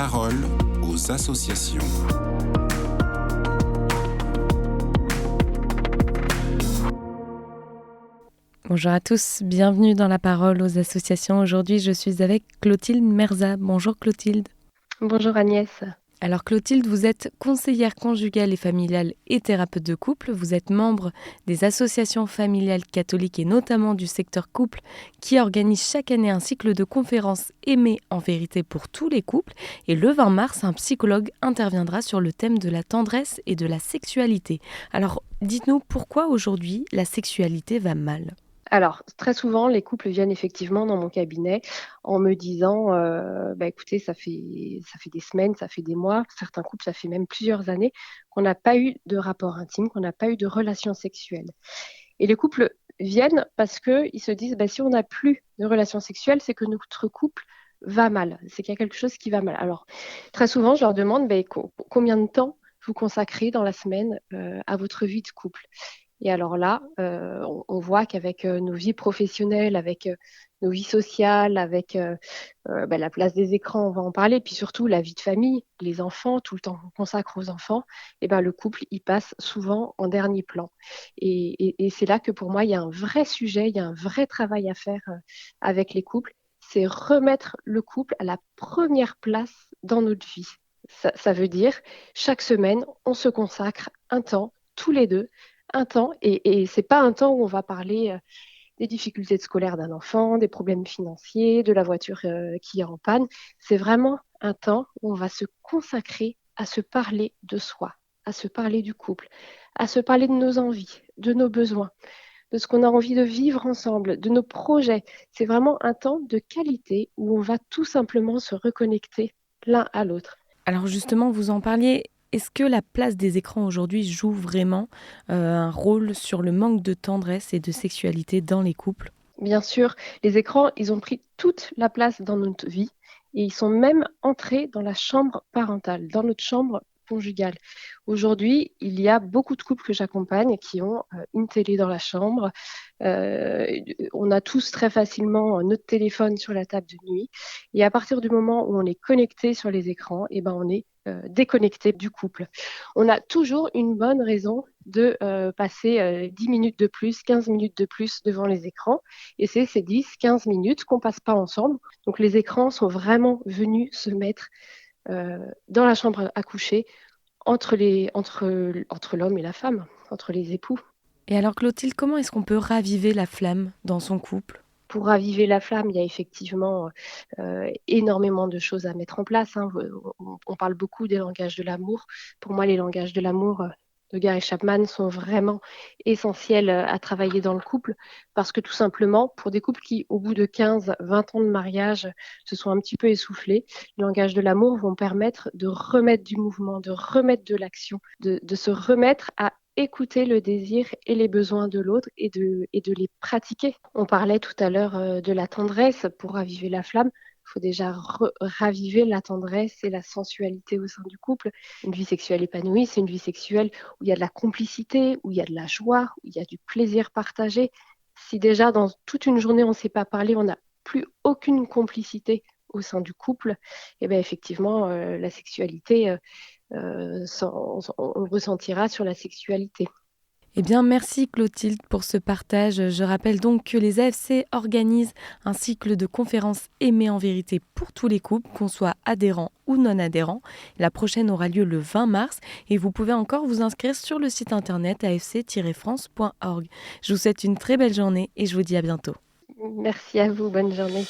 parole aux associations. Bonjour à tous, bienvenue dans La Parole aux associations. Aujourd'hui, je suis avec Clotilde Merza. Bonjour Clotilde. Bonjour Agnès. Alors Clotilde, vous êtes conseillère conjugale et familiale et thérapeute de couple. Vous êtes membre des associations familiales catholiques et notamment du secteur couple qui organise chaque année un cycle de conférences Aimer en vérité pour tous les couples. Et le 20 mars, un psychologue interviendra sur le thème de la tendresse et de la sexualité. Alors dites-nous pourquoi aujourd'hui la sexualité va mal ? Alors, très souvent, les couples viennent effectivement dans mon cabinet en me disant écoutez, ça fait des semaines, ça fait des mois, certains couples, ça fait même plusieurs années qu'on n'a pas eu de rapport intime, qu'on n'a pas eu de relation sexuelle. Et les couples viennent parce qu'ils se disent si on n'a plus de relation sexuelle, c'est que notre couple va mal, c'est qu'il y a quelque chose qui va mal. Alors, très souvent, je leur demande combien de temps vous consacrez dans la semaine à votre vie de couple. Et alors là, on voit qu'avec nos vies professionnelles, avec nos vies sociales, avec la place des écrans, on va en parler, puis surtout la vie de famille, les enfants, tout le temps qu'on consacre aux enfants, le couple, il passe souvent en dernier plan. Et c'est là que pour moi, il y a un vrai sujet, il y a un vrai travail à faire avec les couples, c'est remettre le couple à la première place dans notre vie. Ça veut dire, chaque semaine, on se consacre un temps, tous les deux, un temps, et c'est pas un temps où on va parler des difficultés scolaires d'un enfant, des problèmes financiers, de la voiture qui est en panne. C'est vraiment un temps où on va se consacrer à se parler de soi, à se parler du couple, à se parler de nos envies, de nos besoins, de ce qu'on a envie de vivre ensemble, de nos projets. C'est vraiment un temps de qualité où on va tout simplement se reconnecter l'un à l'autre. Alors justement, vous en parliez. Est-ce que la place des écrans aujourd'hui joue vraiment un rôle sur le manque de tendresse et de sexualité dans les couples ? Bien sûr, les écrans, ils ont pris toute la place dans notre vie et ils sont même entrés dans la chambre parentale, dans notre chambre conjugale. Aujourd'hui, il y a beaucoup de couples que j'accompagne qui ont une télé dans la chambre. On a tous très facilement notre téléphone sur la table de nuit. Et à partir du moment où on est connecté sur les écrans, on est déconnecté du couple. On a toujours une bonne raison de passer 10 minutes de plus, 15 minutes de plus devant les écrans. Et c'est ces 10, 15 minutes qu'on ne passe pas ensemble. Donc les écrans sont vraiment venus se mettre dans la chambre à coucher entre l'homme et la femme, entre les époux. Et alors Clotilde, comment est-ce qu'on peut raviver la flamme dans son couple ? Pour raviver la flamme, il y a effectivement énormément de choses à mettre en place. On parle beaucoup des langages de l'amour. Pour moi, les langages de l'amour de Gary Chapman sont vraiment essentiels à travailler dans le couple parce que tout simplement, pour des couples qui, au bout de 15, 20 ans de mariage, se sont un petit peu essoufflés, les langages de l'amour vont permettre de remettre du mouvement, de remettre de l'action, de se remettre à écouter le désir et les besoins de l'autre et de les pratiquer. On parlait tout à l'heure de la tendresse. Pour raviver la flamme, il faut déjà raviver la tendresse et la sensualité au sein du couple. Une vie sexuelle épanouie, c'est une vie sexuelle où il y a de la complicité, où il y a de la joie, où il y a du plaisir partagé. Si déjà dans toute une journée on ne sait pas parler, on n'a plus aucune complicité au sein du couple, effectivement, la sexualité, on ressentira sur la sexualité. Eh bien, merci Clotilde pour ce partage. Je rappelle donc que les AFC organisent un cycle de conférences Aimer en vérité pour tous les couples, qu'on soit adhérents ou non adhérents. La prochaine aura lieu le 20 mars et vous pouvez encore vous inscrire sur le site internet afc-france.org. Je vous souhaite une très belle journée et je vous dis à bientôt. Merci à vous, bonne journée.